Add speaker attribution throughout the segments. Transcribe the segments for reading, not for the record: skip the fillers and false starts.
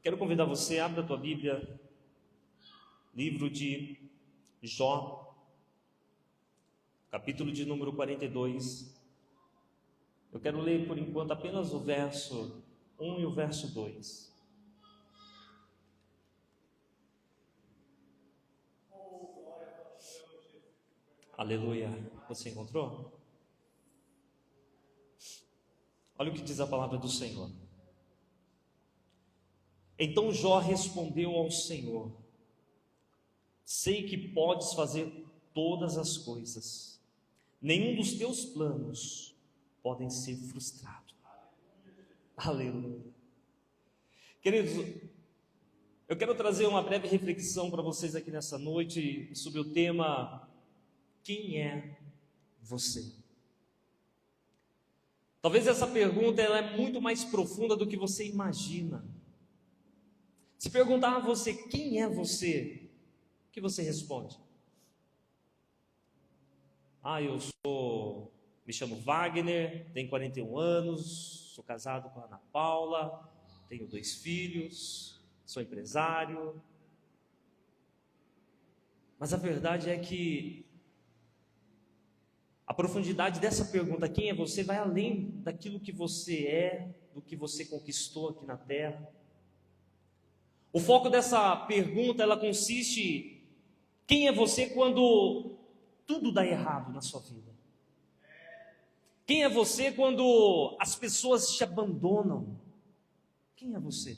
Speaker 1: Quero convidar você, abra a tua Bíblia, livro de Jó, capítulo de número 42. Eu quero ler por enquanto apenas o verso 1 e o verso 2. Aleluia. Você encontrou? Olha o que diz a palavra do Senhor. Então Jó respondeu ao Senhor: sei que podes fazer todas as coisas, nenhum dos teus planos podem ser frustrados. Aleluia. Queridos, eu quero trazer uma breve reflexão para vocês aqui nessa noite sobre o tema: quem é você? Talvez essa pergunta ela é muito mais profunda do que você imagina. Se perguntar a você quem é você, o que você responde? Me chamo Wagner, tenho 41 anos, sou casado com a Ana Paula, tenho 2 filhos, sou empresário. Mas a verdade é que a profundidade dessa pergunta, quem é você, vai além daquilo que você é, do que você conquistou aqui na terra. O foco dessa pergunta, ela consiste: quem é você quando tudo dá errado na sua vida? Quem é você quando as pessoas te abandonam? Quem é você?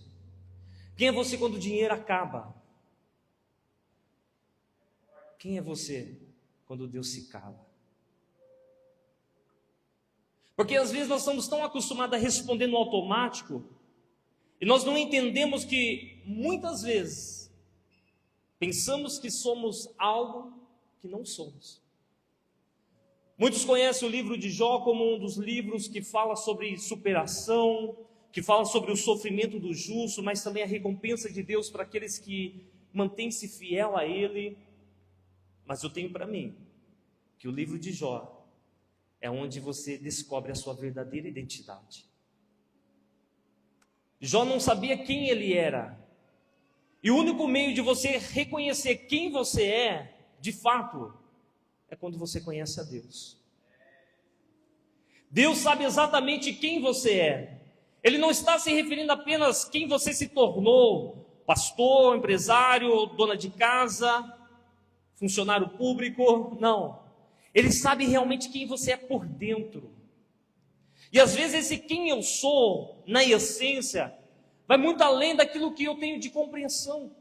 Speaker 1: Quem é você quando o dinheiro acaba? Quem é você quando Deus se cala? Porque às vezes nós estamos tão acostumados a responder no automático, e nós não entendemos que muitas vezes pensamos que somos algo que não somos. Muitos conhecem o livro de Jó como um dos livros que fala sobre superação, que fala sobre o sofrimento do justo, mas também a recompensa de Deus para aqueles que mantêm-se fiel a Ele. Mas eu tenho para mim que o livro de Jó é onde você descobre a sua verdadeira identidade. Jó não sabia quem ele era. E o único meio de você reconhecer quem você é, de fato, é quando você conhece a Deus. Deus sabe exatamente quem você é. Ele não está se referindo apenas a quem você se tornou: pastor, empresário, dona de casa, funcionário público. Não. Ele sabe realmente quem você é por dentro. E às vezes esse quem eu sou, na essência, vai muito além daquilo que eu tenho de compreensão.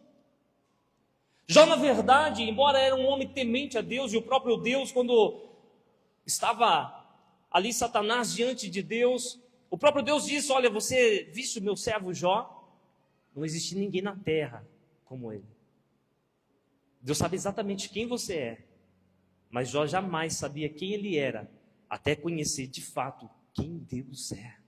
Speaker 1: Jó, na verdade, embora era um homem temente a Deus, e o próprio Deus, quando estava ali Satanás diante de Deus, o próprio Deus disse: olha, você viste o meu servo Jó? Não existe ninguém na terra como ele. Deus sabe exatamente quem você é, mas Jó jamais sabia quem ele era, até conhecer de fato quem Deus é.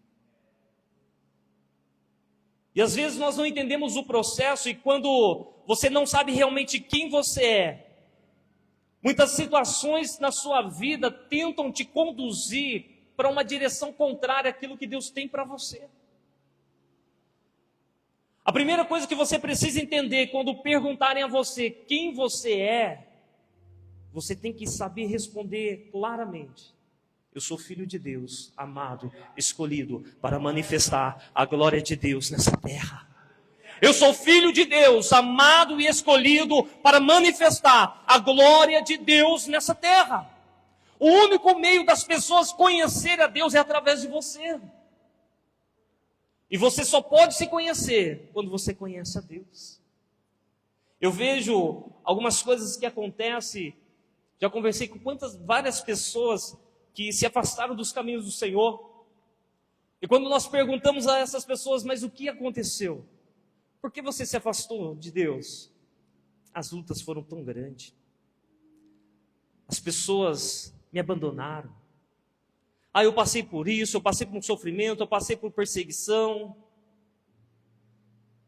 Speaker 1: E às vezes nós não entendemos o processo, e quando você não sabe realmente quem você é, muitas situações na sua vida tentam te conduzir para uma direção contrária àquilo que Deus tem para você. A primeira coisa que você precisa entender quando perguntarem a você quem você é, você tem que saber responder claramente: eu sou filho de Deus, amado, escolhido para manifestar a glória de Deus nessa terra. Eu sou filho de Deus, amado e escolhido para manifestar a glória de Deus nessa terra. O único meio das pessoas conhecerem a Deus é através de você. E você só pode se conhecer quando você conhece a Deus. Eu vejo algumas coisas que acontecem. Já conversei com várias pessoas que se afastaram dos caminhos do Senhor. E quando nós perguntamos a essas pessoas: mas o que aconteceu? Por que você se afastou de Deus? As lutas foram tão grandes. As pessoas me abandonaram. Eu passei por isso, eu passei por um sofrimento, eu passei por perseguição.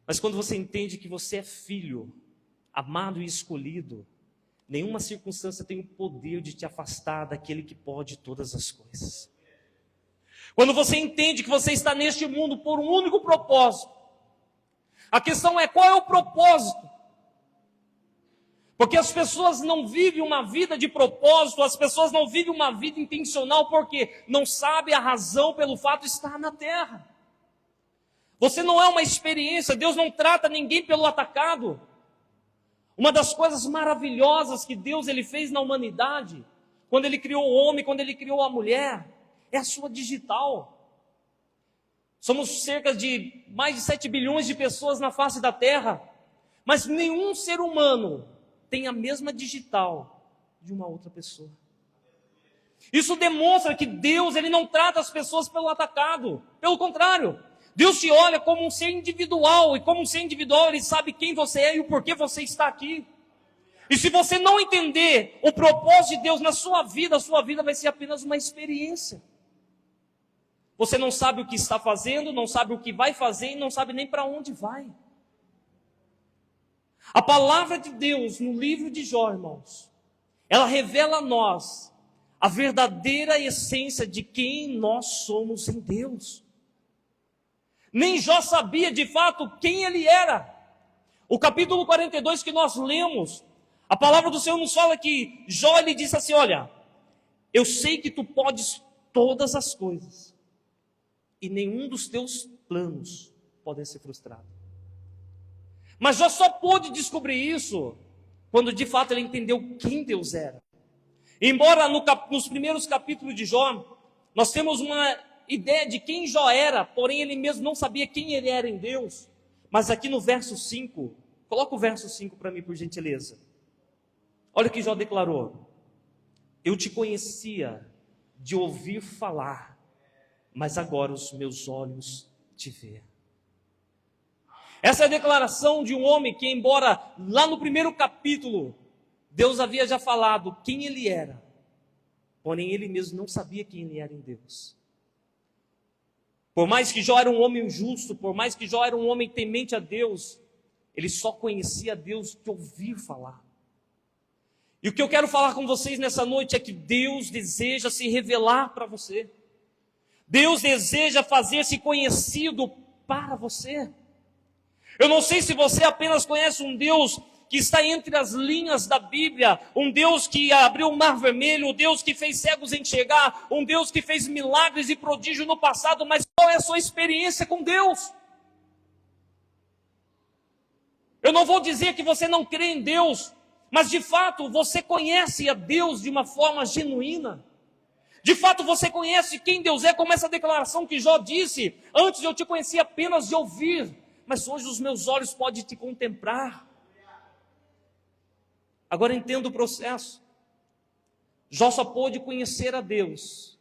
Speaker 1: Mas quando você entende que você é filho, amado e escolhido, nenhuma circunstância tem o poder de te afastar daquele que pode todas as coisas. Quando você entende que você está neste mundo por um único propósito, A questão é qual é o propósito. Porque as pessoas não vivem uma vida de propósito, as pessoas não vivem uma vida intencional porque não sabem a razão pelo fato de estar na terra. Você não é uma experiência, Deus não trata ninguém pelo atacado. Uma das coisas maravilhosas que Deus ele fez na humanidade, quando Ele criou o homem, quando Ele criou a mulher, é a sua digital. Somos cerca de mais de 7 bilhões de pessoas na face da terra, mas nenhum ser humano tem a mesma digital de uma outra pessoa. Isso demonstra que Deus ele não trata as pessoas pelo atacado. Pelo contrário, Deus te olha como um ser individual, e como um ser individual Ele sabe quem você é e o porquê você está aqui. E se você não entender o propósito de Deus na sua vida, a sua vida vai ser apenas uma experiência. Você não sabe o que está fazendo, não sabe o que vai fazer e não sabe nem para onde vai. A palavra de Deus no livro de Jó, irmãos, ela revela a nós a verdadeira essência de quem nós somos em Deus. Nem Jó sabia de fato quem ele era. O capítulo 42 que nós lemos, a palavra do Senhor nos fala que Jó lhe disse assim: olha, eu sei que tu podes todas as coisas, e nenhum dos teus planos podem ser frustrados. Mas Jó só pôde descobrir isso quando de fato ele entendeu quem Deus era. Embora nos primeiros capítulos de Jó, nós temos uma ideia de quem Jó era, porém ele mesmo não sabia quem ele era em Deus. Mas aqui no verso 5, coloca o verso 5 para mim, por gentileza. Olha o que Jó declarou: eu te conhecia de ouvir falar, mas agora os meus olhos te veem. Essa é a declaração de um homem que, embora lá no primeiro capítulo, Deus havia já falado quem ele era, porém ele mesmo não sabia quem ele era em Deus. Por mais que Jó era um homem justo, por mais que Jó era um homem temente a Deus, ele só conhecia Deus de ouvir falar. E o que eu quero falar com vocês nessa noite é que Deus deseja se revelar para você. Deus deseja fazer-se conhecido para você. Eu não sei se você apenas conhece um Deus que está entre as linhas da Bíblia, um Deus que abriu o mar vermelho, um Deus que fez cegos enxergar, um Deus que fez milagres e prodígios no passado, mas qual é a sua experiência com Deus? Eu não vou dizer que você não crê em Deus, mas de fato você conhece a Deus de uma forma genuína. De fato você conhece quem Deus é, como essa declaração que Jó disse: antes eu te conhecia apenas de ouvir, mas hoje os meus olhos podem te contemplar. Agora entenda o processo. Jó só pôde conhecer a Deus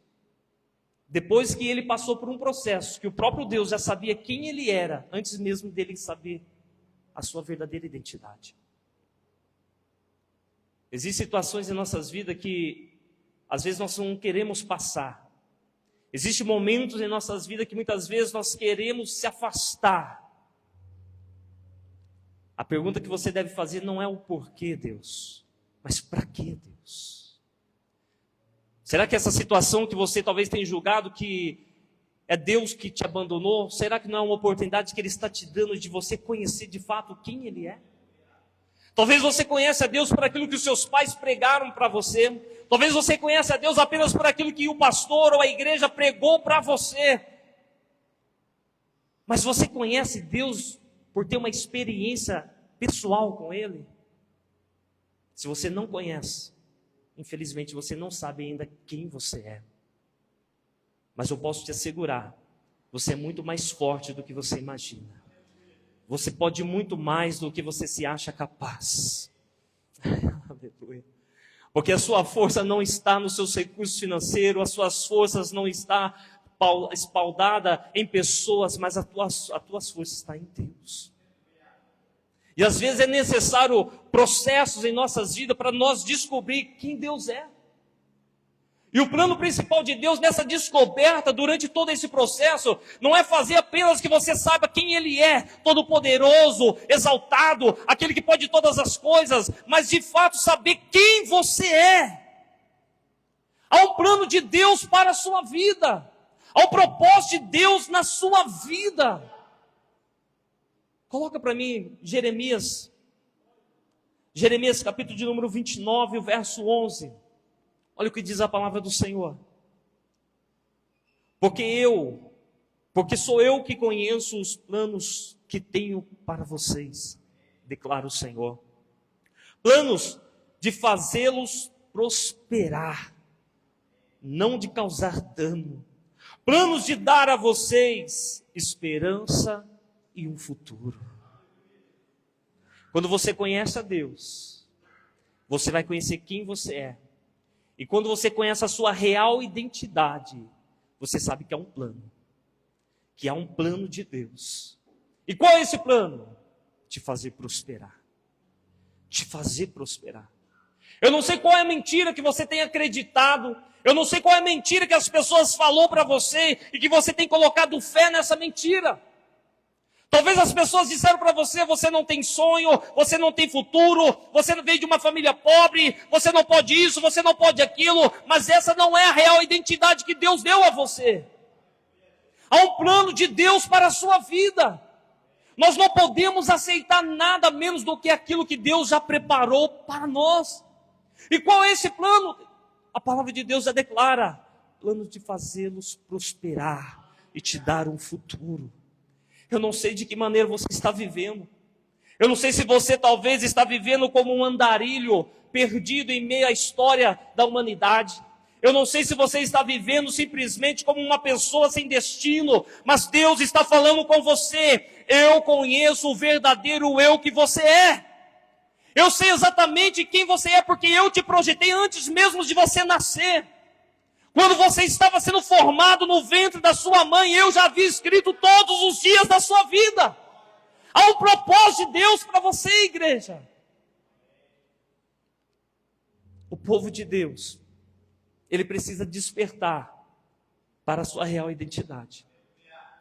Speaker 1: depois que ele passou por um processo que o próprio Deus já sabia quem ele era, antes mesmo dele saber a sua verdadeira identidade. Existem situações em nossas vidas que às vezes nós não queremos passar. Existem momentos em nossas vidas que muitas vezes nós queremos se afastar. A pergunta que você deve fazer não é o porquê, Deus, mas para que, Deus? Será que essa situação que você talvez tenha julgado que é Deus que te abandonou, será que não é uma oportunidade que Ele está te dando de você conhecer de fato quem Ele é? Talvez você conheça a Deus por aquilo que os seus pais pregaram para você. Talvez você conheça a Deus apenas por aquilo que o pastor ou a igreja pregou para você. Mas você conhece Deus por ter uma experiência pessoal com Ele? Se você não conhece, infelizmente você não sabe ainda quem você é. Mas eu posso te assegurar, você é muito mais forte do que você imagina. Você pode muito mais do que você se acha capaz. Aleluia. Porque a sua força não está nos seus recursos financeiros, as suas forças não estão espaldadas em pessoas, mas as tuas forças estão em Deus. E às vezes é necessário processos em nossas vidas para nós descobrir quem Deus é. E o plano principal de Deus nessa descoberta, durante todo esse processo, não é fazer apenas que você saiba quem Ele é, todo-poderoso, exaltado, aquele que pode todas as coisas, mas de fato saber quem você é. Há um plano de Deus para a sua vida, há um propósito de Deus na sua vida. Coloca para mim Jeremias capítulo de número 29, o verso 11. Olha o que diz a palavra do Senhor. Porque sou eu que conheço os planos que tenho para vocês, declara o Senhor. Planos de fazê-los prosperar, não de causar dano. Planos de dar a vocês esperança e um futuro. Quando você conhece a Deus, você vai conhecer quem você é. E quando você conhece a sua real identidade, você sabe que há um plano. Que há um plano de Deus. E qual é esse plano? Te fazer prosperar. Te fazer prosperar. Eu não sei qual é a mentira que você tem acreditado. Eu não sei qual é a mentira que as pessoas falou para você e que você tem colocado fé nessa mentira. Talvez as pessoas disseram para você, você não tem sonho, você não tem futuro, você não veio de uma família pobre, você não pode isso, você não pode aquilo, mas essa não é a real identidade que Deus deu a você. Há um plano de Deus para a sua vida. Nós não podemos aceitar nada menos do que aquilo que Deus já preparou para nós. E qual é esse plano? A palavra de Deus já declara: plano de fazê-los prosperar e te dar um futuro. Eu não sei de que maneira você está vivendo. Eu não sei se você talvez está vivendo como um andarilho perdido em meio à história da humanidade. Eu não sei se você está vivendo simplesmente como uma pessoa sem destino, mas Deus está falando com você. Eu conheço o verdadeiro eu que você é. Eu sei exatamente quem você é, porque eu te projetei antes mesmo de você nascer. Quando você estava sendo formado no ventre da sua mãe, eu já havia escrito todos os dias da sua vida. Há um propósito de Deus para você, igreja. O povo de Deus, ele precisa despertar para a sua real identidade.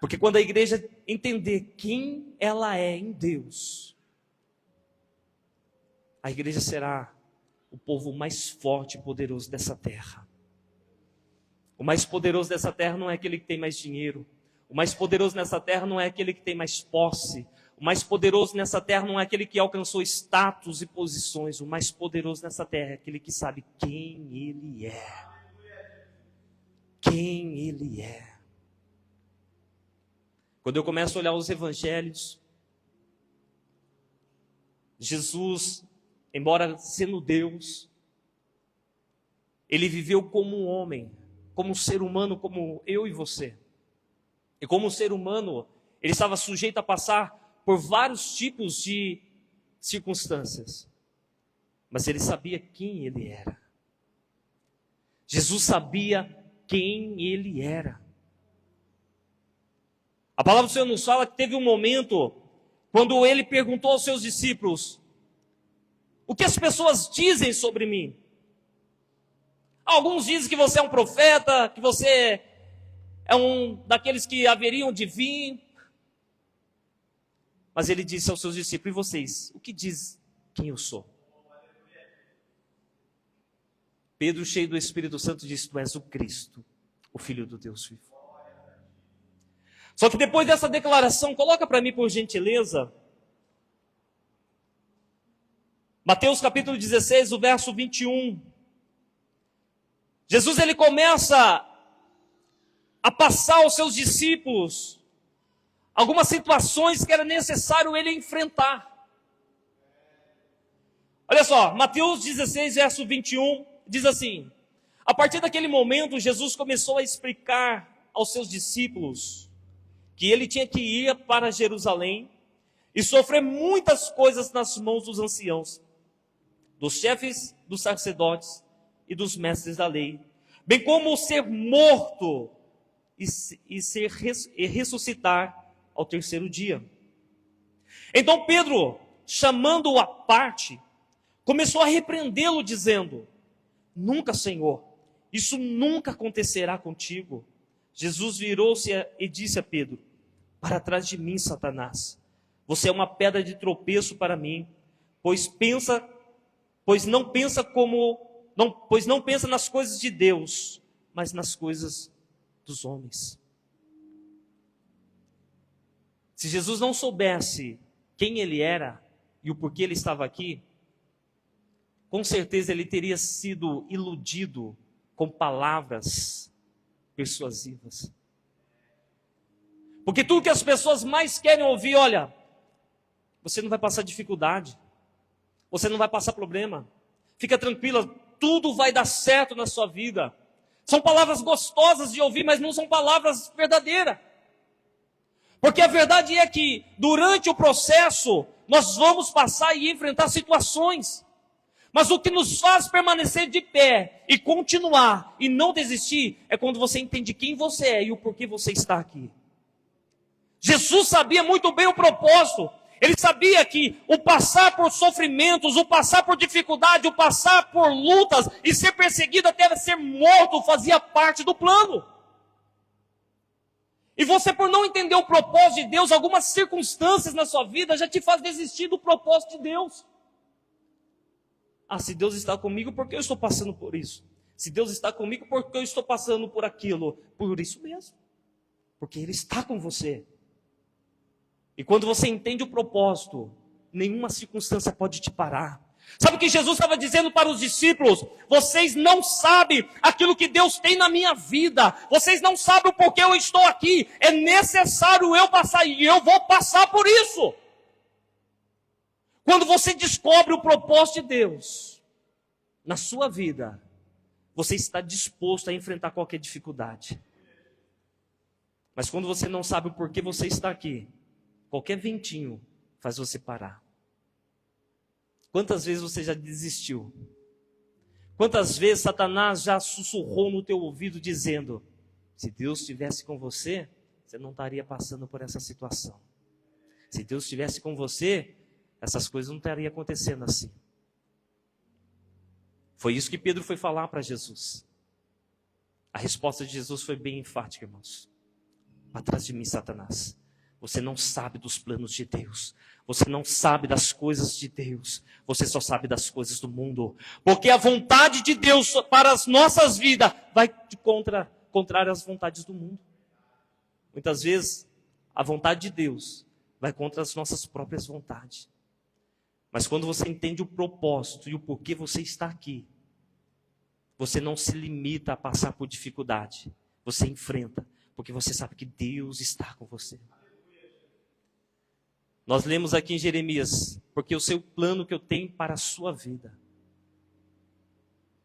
Speaker 1: Porque quando a igreja entender quem ela é em Deus, a igreja será o povo mais forte e poderoso dessa terra. O mais poderoso dessa terra não é aquele que tem mais dinheiro. O mais poderoso nessa terra não é aquele que tem mais posse. O mais poderoso nessa terra não é aquele que alcançou status e posições. O mais poderoso nessa terra é aquele que sabe quem ele é. Quem ele é. Quando eu começo a olhar os evangelhos, Jesus, embora sendo Deus, ele viveu como um homem, como um ser humano, como eu e você. E como um ser humano, ele estava sujeito a passar por vários tipos de circunstâncias. Mas ele sabia quem ele era. Jesus sabia quem ele era. A palavra do Senhor nos fala que teve um momento quando ele perguntou aos seus discípulos: o que as pessoas dizem sobre mim? Alguns dizem que você é um profeta, que você é um daqueles que haveriam de vir. Mas ele disse aos seus discípulos: e vocês, o que diz quem eu sou? Pedro, cheio do Espírito Santo, disse: tu és o Cristo, o Filho do Deus vivo. Só que depois dessa declaração, coloca para mim por gentileza, Mateus capítulo 16, o verso 21. Jesus, ele começa a passar aos seus discípulos algumas situações que era necessário ele enfrentar. Olha só, Mateus 16, verso 21, diz assim: a partir daquele momento, Jesus começou a explicar aos seus discípulos que ele tinha que ir para Jerusalém e sofrer muitas coisas nas mãos dos anciãos, dos chefes dos sacerdotes e dos mestres da lei, bem como ser morto e ressuscitar ao terceiro dia. Então Pedro, chamando-o à parte, começou a repreendê-lo, dizendo: nunca, Senhor, isso nunca acontecerá contigo. Jesus virou-se e disse a Pedro: para trás de mim, Satanás, você é uma pedra de tropeço para mim, pois não pensa nas coisas de Deus, mas nas coisas dos homens. Se Jesus não soubesse quem ele era e o porquê ele estava aqui, com certeza ele teria sido iludido com palavras persuasivas. Porque tudo que as pessoas mais querem ouvir, olha, você não vai passar dificuldade, você não vai passar problema, fica tranquila, tudo vai dar certo na sua vida. São palavras gostosas de ouvir, mas não são palavras verdadeiras. Porque a verdade é que durante o processo nós vamos passar e enfrentar situações. Mas o que nos faz permanecer de pé e continuar e não desistir é quando você entende quem você é e o porquê você está aqui. Jesus sabia muito bem o propósito. Ele sabia que o passar por sofrimentos, o passar por dificuldade, o passar por lutas e ser perseguido até ser morto fazia parte do plano. E você, por não entender o propósito de Deus, algumas circunstâncias na sua vida já te faz desistir do propósito de Deus. Ah, se Deus está comigo, por que eu estou passando por isso? Se Deus está comigo, por que eu estou passando por aquilo? Por isso mesmo. Porque Ele está com você. E quando você entende o propósito, nenhuma circunstância pode te parar. Sabe o que Jesus estava dizendo para os discípulos? Vocês não sabem aquilo que Deus tem na minha vida. Vocês não sabem o porquê eu estou aqui. É necessário eu passar e eu vou passar por isso. Quando você descobre o propósito de Deus na sua vida, você está disposto a enfrentar qualquer dificuldade. Mas quando você não sabe o porquê você está aqui, qualquer ventinho faz você parar. Quantas vezes você já desistiu? Quantas vezes Satanás já sussurrou no teu ouvido dizendo: se Deus estivesse com você, você não estaria passando por essa situação. Se Deus estivesse com você, essas coisas não estariam acontecendo assim. Foi isso que Pedro foi falar para Jesus. A resposta de Jesus foi bem enfática, irmãos. Para trás de mim, Satanás. Você não sabe dos planos de Deus. Você não sabe das coisas de Deus. Você só sabe das coisas do mundo. Porque a vontade de Deus para as nossas vidas vai contrária às vontades do mundo. Muitas vezes, a vontade de Deus vai contra as nossas próprias vontades. Mas quando você entende o propósito e o porquê você está aqui, você não se limita a passar por dificuldade. Você enfrenta, porque você sabe que Deus está com você. Nós lemos aqui em Jeremias, porque eu sei o plano que eu tenho para a sua vida.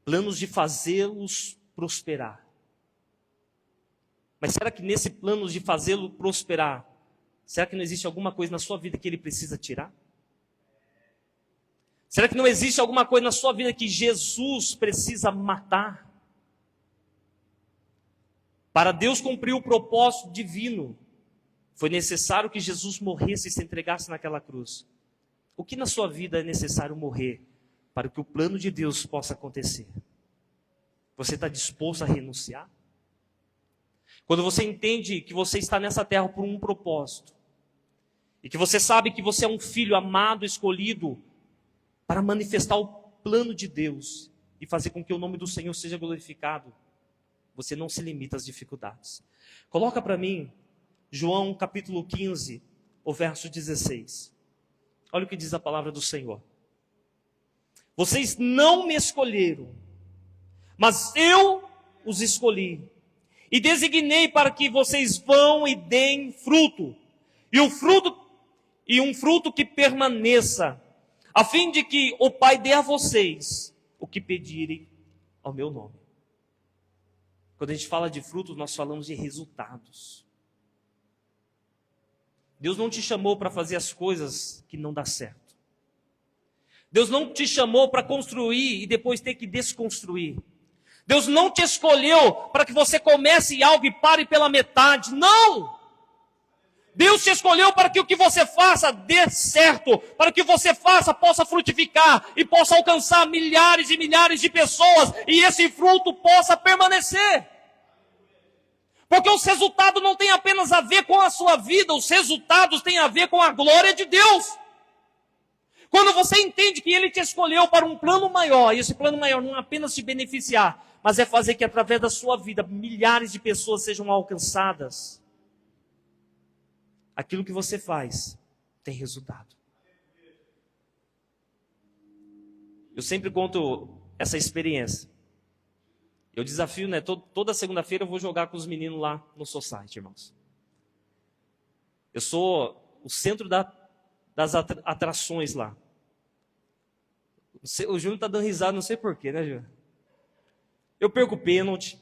Speaker 1: Planos de fazê-los prosperar. Mas será que nesse plano de fazê-lo prosperar, será que não existe alguma coisa na sua vida que ele precisa tirar? Será que não existe alguma coisa na sua vida que Jesus precisa matar? Para Deus cumprir o propósito divino, foi necessário que Jesus morresse e se entregasse naquela cruz. O que na sua vida é necessário morrer para que o plano de Deus possa acontecer? Você está disposto a renunciar? Quando você entende que você está nessa terra por um propósito, e que você sabe que você é um filho amado, escolhido, para manifestar o plano de Deus e fazer com que o nome do Senhor seja glorificado, você não se limita às dificuldades. Coloca para mim João capítulo 15, o verso 16. Olha o que diz a palavra do Senhor. Vocês não me escolheram, mas eu os escolhi. E designei para que vocês vão e deem fruto. E um fruto que permaneça, a fim de que o Pai dê a vocês o que pedirem ao meu nome. Quando a gente fala de frutos, nós falamos de resultados. Deus não te chamou para fazer as coisas que não dá certo. Deus não te chamou para construir e depois ter que desconstruir. Deus não te escolheu para que você comece algo e pare pela metade. Não! Deus te escolheu para que o que você faça dê certo, para que o que você faça possa frutificar e possa alcançar milhares e milhares de pessoas e esse fruto possa permanecer. Porque os resultados não têm apenas a ver com a sua vida, os resultados têm a ver com a glória de Deus. Quando você entende que Ele te escolheu para um plano maior, e esse plano maior não é apenas te beneficiar, mas é fazer que através da sua vida milhares de pessoas sejam alcançadas, aquilo que você faz tem resultado. Eu sempre conto essa experiência. Eu desafio, né? Toda segunda-feira eu vou jogar com os meninos lá no Society, irmãos. Eu sou o centro das atrações lá. O Júnior tá dando risada, não sei porquê, né, Júnior? Eu perco o pênalti.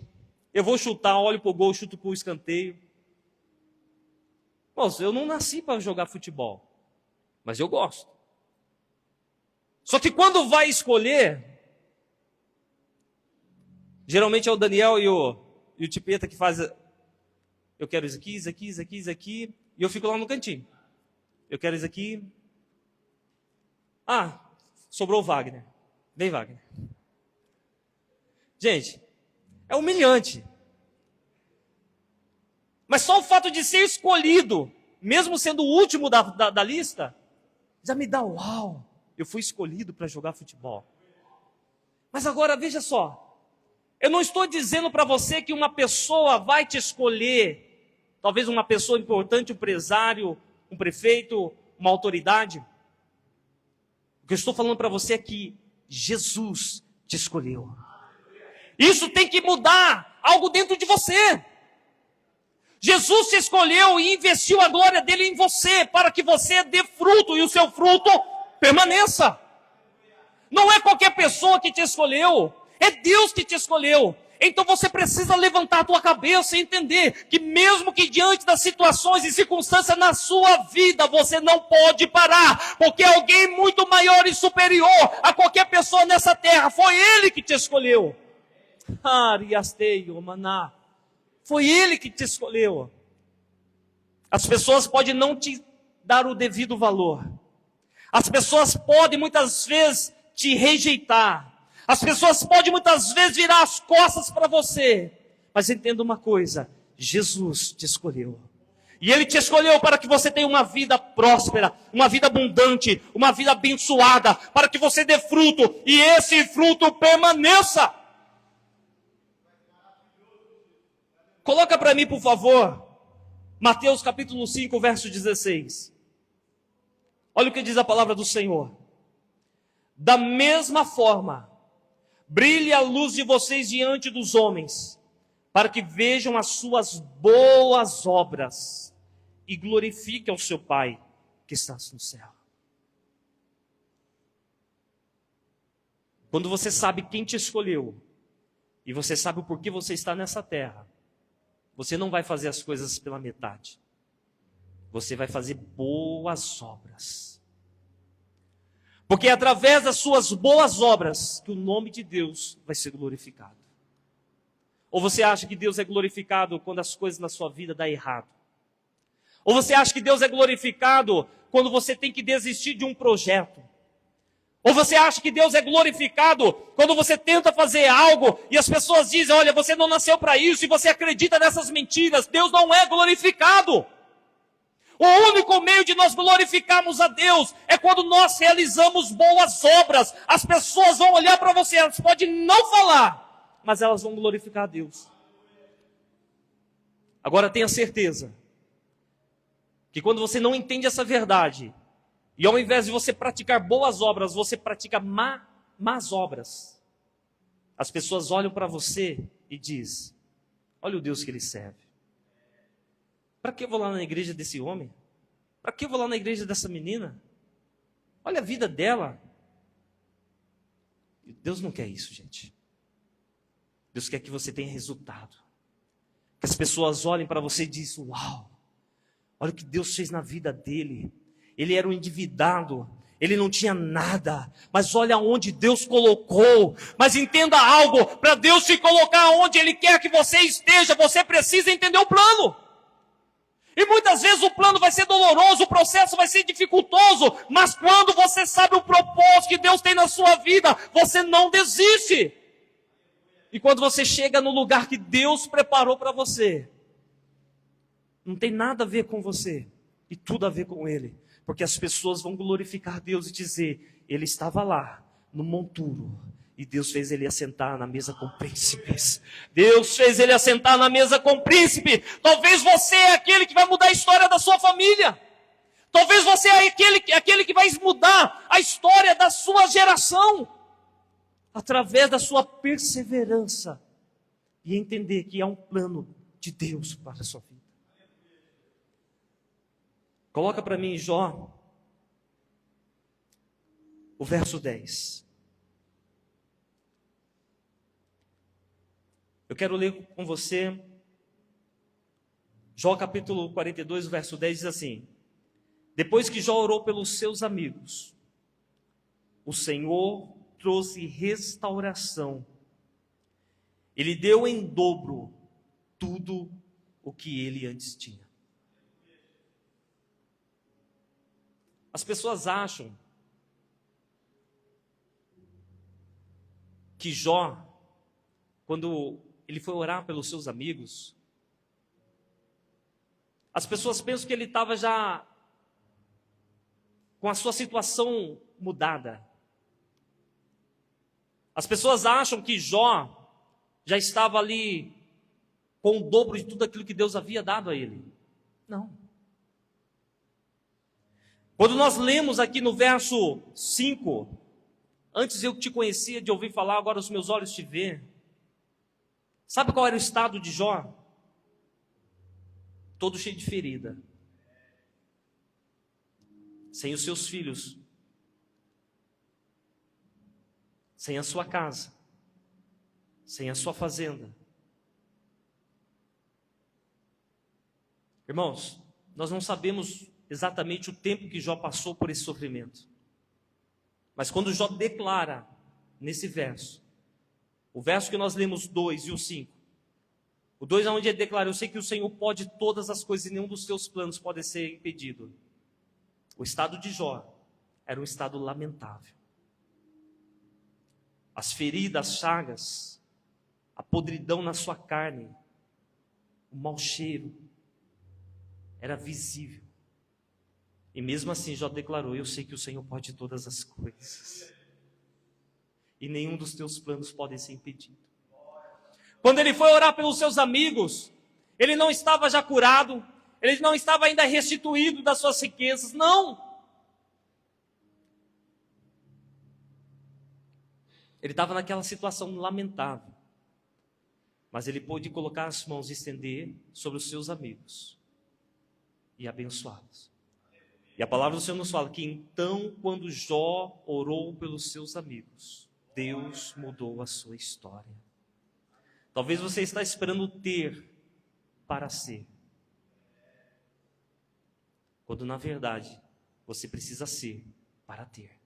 Speaker 1: Eu vou chutar, olho pro gol, chuto pro escanteio. Moço, eu não nasci para jogar futebol. Mas eu gosto. Só que quando vai escolher, geralmente é o Daniel e o Tipeta que faz. Eu quero isso aqui, isso aqui, isso aqui, isso aqui. E eu fico lá no cantinho. Eu quero isso aqui. Ah, sobrou o Wagner. Vem, Wagner. Gente, é humilhante. Mas só o fato de ser escolhido, mesmo sendo o último da lista, já me dá uau. Eu fui escolhido para jogar futebol. Mas agora, veja só. Eu não estou dizendo para você que uma pessoa vai te escolher, talvez uma pessoa importante, um empresário, um prefeito, uma autoridade. O que eu estou falando para você é que Jesus te escolheu. Isso tem que mudar algo dentro de você. Jesus te escolheu e investiu a glória dele em você, para que você dê fruto e o seu fruto permaneça. Não é qualquer pessoa que te escolheu, é Deus que te escolheu. Então você precisa levantar a tua cabeça e entender que mesmo que diante das situações e circunstâncias na sua vida, você não pode parar, porque alguém muito maior e superior a qualquer pessoa nessa terra, foi Ele que te escolheu. Foi Ele que te escolheu. As pessoas podem não te dar o devido valor. As pessoas podem muitas vezes te rejeitar. As pessoas podem muitas vezes virar as costas para você. Mas entenda uma coisa, Jesus te escolheu. E Ele te escolheu para que você tenha uma vida próspera, uma vida abundante, uma vida abençoada, para que você dê fruto e esse fruto permaneça. Coloca para mim, por favor, Mateus capítulo 5, verso 16. Olha o que diz a palavra do Senhor. Da mesma forma, brilhe a luz de vocês diante dos homens, para que vejam as suas boas obras e glorifiquem ao seu Pai que está no céu. Quando você sabe quem te escolheu, e você sabe o porquê você está nessa terra, você não vai fazer as coisas pela metade. Você vai fazer boas obras. Porque é através das suas boas obras que o nome de Deus vai ser glorificado. Ou você acha que Deus é glorificado quando as coisas na sua vida dão errado? Ou você acha que Deus é glorificado quando você tem que desistir de um projeto? Ou você acha que Deus é glorificado quando você tenta fazer algo e as pessoas dizem, olha, você não nasceu para isso e você acredita nessas mentiras? Deus não é glorificado. O único meio de nós glorificarmos a Deus é quando nós realizamos boas obras. As pessoas vão olhar para você, elas podem não falar, mas elas vão glorificar a Deus. Agora tenha certeza que quando você não entende essa verdade, e ao invés de você praticar boas obras, você pratica más obras, as pessoas olham para você e dizem, olha o Deus que ele serve. Para que eu vou lá na igreja desse homem? Para que eu vou lá na igreja dessa menina? Olha a vida dela. Deus não quer isso, gente. Deus quer que você tenha resultado. Que as pessoas olhem para você e dizem, uau, olha o que Deus fez na vida dele. Ele era um endividado, ele não tinha nada, mas olha onde Deus colocou. Mas entenda algo, para Deus te colocar onde Ele quer que você esteja, você precisa entender o plano. E muitas vezes o plano vai ser doloroso, o processo vai ser dificultoso, mas quando você sabe o propósito que Deus tem na sua vida, você não desiste. E quando você chega no lugar que Deus preparou para você, não tem nada a ver com você, e tudo a ver com Ele. Porque as pessoas vão glorificar Deus e dizer, Ele estava lá, no monturo, e Deus fez Ele assentar na mesa com príncipes. Deus fez Ele assentar na mesa com príncipe. Talvez você é aquele que vai mudar a história da sua família. Talvez você é aquele que vai mudar a história da sua geração. através da sua perseverança, e entender que há um plano de Deus para a sua vida. Coloca para mim, Jó, o verso 10. Eu quero ler com você, Jó capítulo 42, verso 10 diz assim: depois que Jó orou pelos seus amigos, o Senhor trouxe restauração. Ele deu em dobro tudo o que ele antes tinha. As pessoas acham que Jó, quando ele foi orar pelos seus amigos, as pessoas pensam que ele estava já com a sua situação mudada. As pessoas acham que Jó já estava ali com o dobro de tudo aquilo que Deus havia dado a ele. Não. Quando nós lemos aqui no verso 5, antes eu te conhecia de ouvir falar, agora os meus olhos te veem. Sabe qual era o estado de Jó? Todo cheio de ferida. Sem os seus filhos. Sem a sua casa. Sem a sua fazenda. Irmãos, nós não sabemos exatamente o tempo que Jó passou por esse sofrimento. Mas quando Jó declara nesse verso, o verso que nós lemos 2 e o 5, o 2 é onde ele declara: eu sei que o Senhor pode todas as coisas e nenhum dos seus planos pode ser impedido. O estado de Jó era um estado lamentável. As feridas, as chagas, a podridão na sua carne, o mau cheiro, era visível. E mesmo assim Jó declarou: eu sei que o Senhor pode todas as coisas. E nenhum dos teus planos pode ser impedido. Quando ele foi orar pelos seus amigos, ele não estava já curado, ele não estava ainda restituído das suas riquezas, não. Ele estava naquela situação lamentável. Mas ele pôde colocar as mãos e estender sobre os seus amigos e abençoá-los. E a palavra do Senhor nos fala que então, quando Jó orou pelos seus amigos, Deus mudou a sua história. Talvez você está esperando ter para ser, quando na verdade você precisa ser para ter.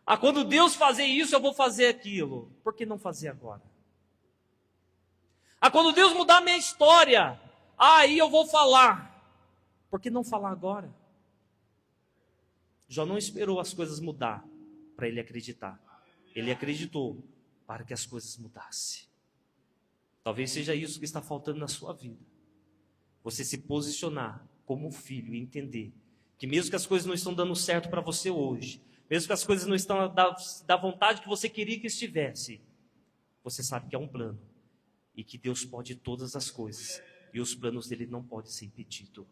Speaker 1: Ah, quando Deus fazer isso, eu vou fazer aquilo. Por que não fazer agora? Ah, quando Deus mudar a minha história, aí eu vou falar. Por que não falar agora? Jó não esperou as coisas mudar para ele acreditar. Ele acreditou para que as coisas mudassem. Talvez seja isso que está faltando na sua vida. Você se posicionar como um filho e entender que mesmo que as coisas não estão dando certo para você hoje, mesmo que as coisas não estão da vontade que você queria que estivesse, você sabe que é um plano e que Deus pode todas as coisas e os planos dele não podem ser impedidos.